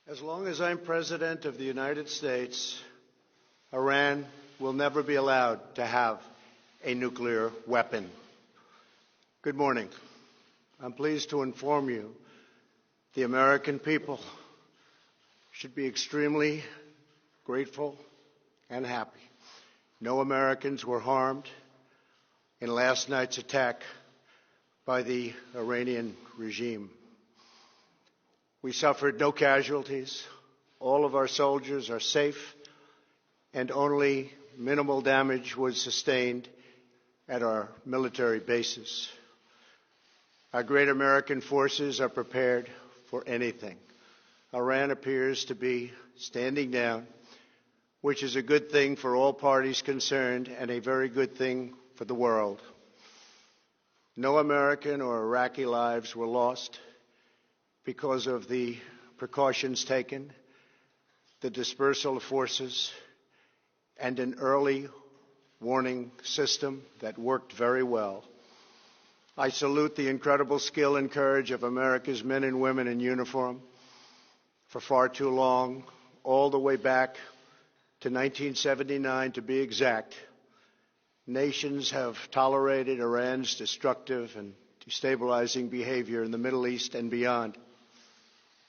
As long as I'm President of the United States, Iran will never be allowed to have a nuclear weapon. Good morning. I'm pleased to inform you the American people should be extremely grateful and happy. No Americans were harmed in last night's attack by the Iranian regime. We suffered no casualties. All of our soldiers are safe, and only minimal damage was sustained at our military bases. Our great American forces are prepared for anything. Iran appears to be standing down, which is a good thing for all parties concerned and a very good thing for the world. No American or Iraqi lives were lost because of the precautions taken, the dispersal of forces, and an early warning system that worked very well. I salute the incredible skill and courage of America's men and women in uniform. For far too long, all the way back to 1979 to be exact, nations have tolerated Iran's destructive and destabilizing behavior in the Middle East and beyond.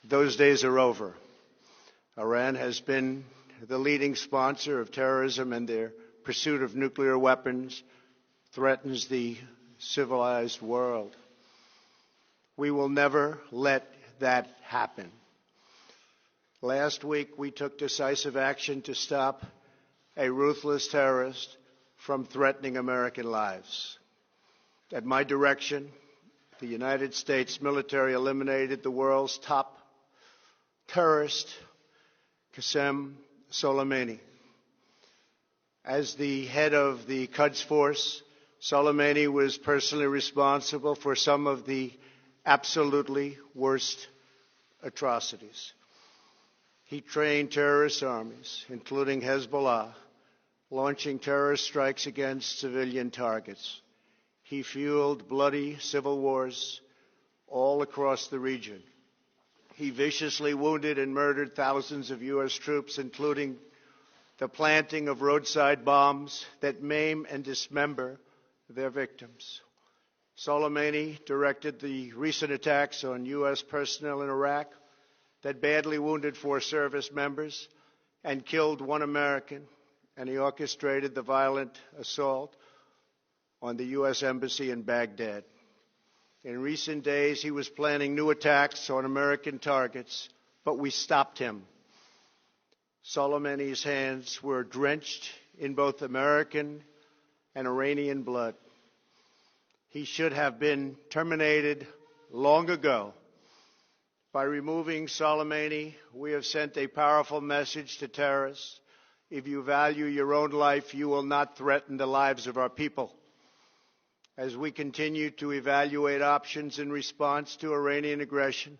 Those days are over. Iran has been the leading sponsor of terrorism, and their pursuit of nuclear weapons threatens the civilized world. We will never let that happen. Last week, we took decisive action to stop a ruthless terrorist from threatening American lives. At my direction, the United States military eliminated the world's top terrorist, Qasem Soleimani. As the head of the Quds Force, Soleimani was personally responsible for some of the absolutely worst atrocities. He trained terrorist armies, including Hezbollah, launching terrorist strikes against civilian targets. He fueled bloody civil wars all across the region. He viciously wounded and murdered thousands of U.S. troops, including the planting of roadside bombs that maim and dismember their victims. Soleimani directed the recent attacks on U.S. personnel in Iraq that badly wounded 4 service members and killed 1 American, and he orchestrated the violent assault on the U.S. Embassy in Baghdad. In recent days, he was planning new attacks on American targets, but we stopped him. Soleimani's hands were drenched in both American and Iranian blood. He should have been terminated long ago. By removing Soleimani, we have sent a powerful message to terrorists. If you value your own life, you will not threaten the lives of our people. As we continue to evaluate options in response to Iranian aggression,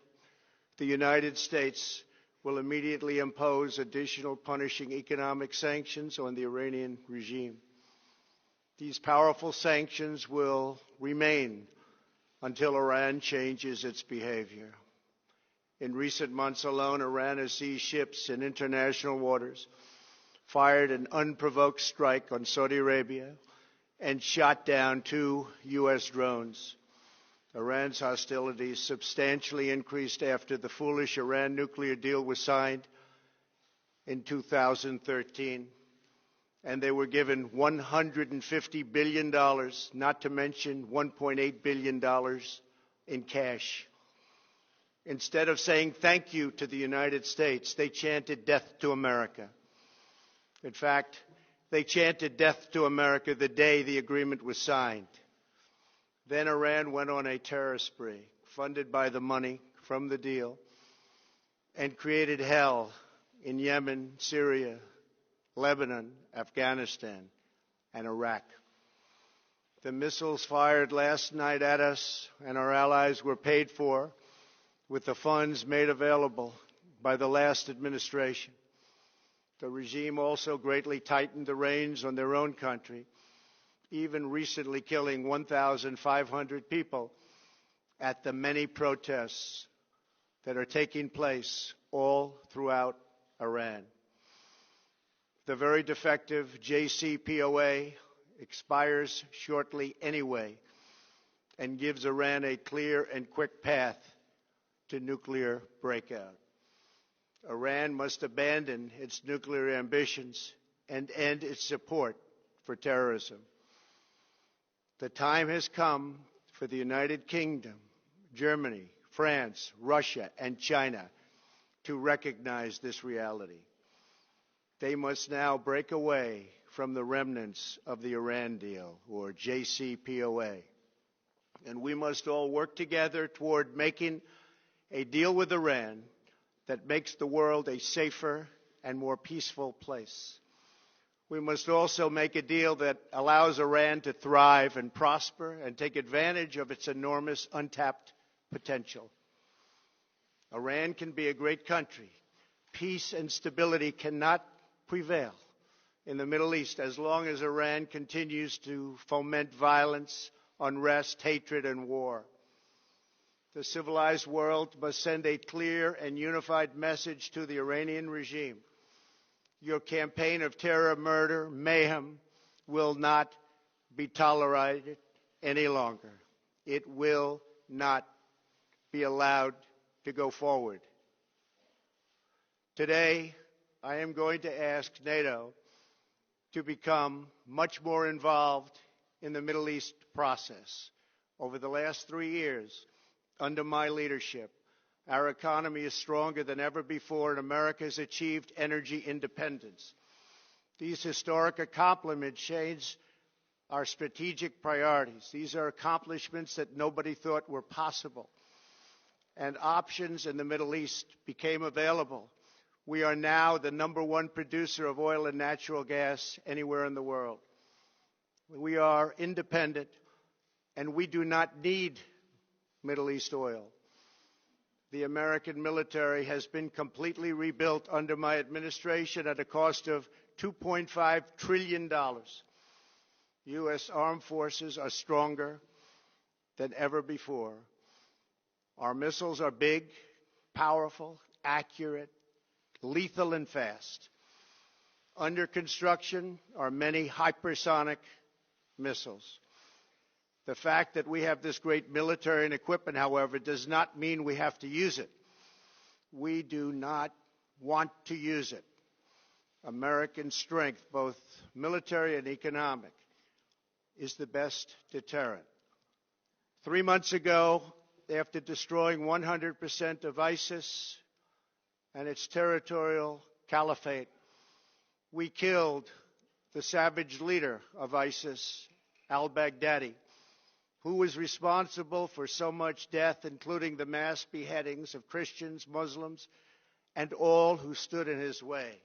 the United States will immediately impose additional punishing economic sanctions on the Iranian regime. These powerful sanctions will remain until Iran changes its behavior. In recent months alone, Iran has seized ships in international waters, fired an unprovoked strike on Saudi Arabia, and shot down 2 U.S. drones. Iran's hostilities substantially increased after the foolish Iran nuclear deal was signed in 2013, and they were given $150 billion, not to mention $1.8 billion in cash. Instead of saying thank you to the United States, they chanted death to America. In fact, they chanted death to America the day the agreement was signed. Then Iran went on a terror spree, funded by the money from the deal, and created hell in Yemen, Syria, Lebanon, Afghanistan, and Iraq. The missiles fired last night at us and our allies were paid for with the funds made available by the last administration. The regime also greatly tightened the reins on their own country, even recently killing 1,500 people at the many protests that are taking place all throughout Iran. The very defective JCPOA expires shortly anyway and gives Iran a clear and quick path to nuclear breakout. Iran must abandon its nuclear ambitions and end its support for terrorism. The time has come for the United Kingdom, Germany, France, Russia, and China to recognize this reality. They must now break away from the remnants of the Iran deal, or JCPOA. And we must all work together toward making a deal with Iran that makes the world a safer and more peaceful place. We must also make a deal that allows Iran to thrive and prosper and take advantage of its enormous untapped potential. Iran can be a great country. Peace and stability cannot prevail in the Middle East as long as Iran continues to foment violence, unrest, hatred, and war. The civilized world must send a clear and unified message to the Iranian regime. Your campaign of terror, murder, mayhem will not be tolerated any longer. It will not be allowed to go forward. Today, I am going to ask NATO to become much more involved in the Middle East process. Over the last 3 years, under my leadership, our economy is stronger than ever before, and America has achieved energy independence. These historic accomplishments change our strategic priorities. These are accomplishments that nobody thought were possible. And options in the Middle East became available. We are now the #1 producer of oil and natural gas anywhere in the world. We are independent, and we do not need Middle East oil. The American military has been completely rebuilt under my administration at a cost of $2.5 trillion. U.S. armed forces are stronger than ever before. Our missiles are big, powerful, accurate, lethal, and fast. Under construction are many hypersonic missiles. The fact that we have this great military and equipment, however, does not mean we have to use it. We do not want to use it. American strength, both military and economic, is the best deterrent. 3 months ago, after destroying 100% of ISIS and its territorial caliphate, we killed the savage leader of ISIS, al-Baghdadi, who was responsible for so much death, including the mass beheadings of Christians, Muslims, and all who stood in his way.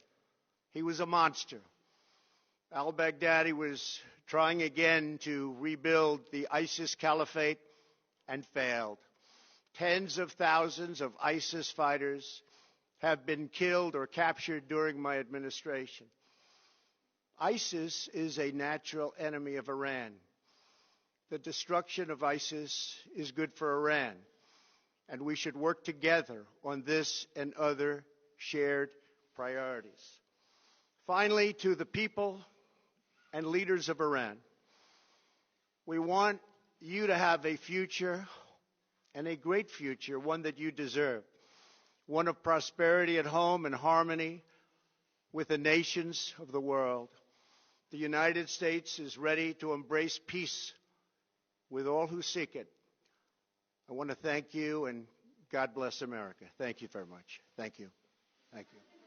He was a monster. Al-Baghdadi was trying again to rebuild the ISIS caliphate and failed. Tens of thousands of ISIS fighters have been killed or captured during my administration. ISIS is a natural enemy of Iran. The destruction of ISIS is good for Iran, and we should work together on this and other shared priorities. Finally, to the people and leaders of Iran, we want you to have a future, and a great future, one that you deserve, one of prosperity at home and harmony with the nations of the world. The United States is ready to embrace peace with all who seek it. I want to thank you, and God bless America. Thank you very much. Thank you. Thank you.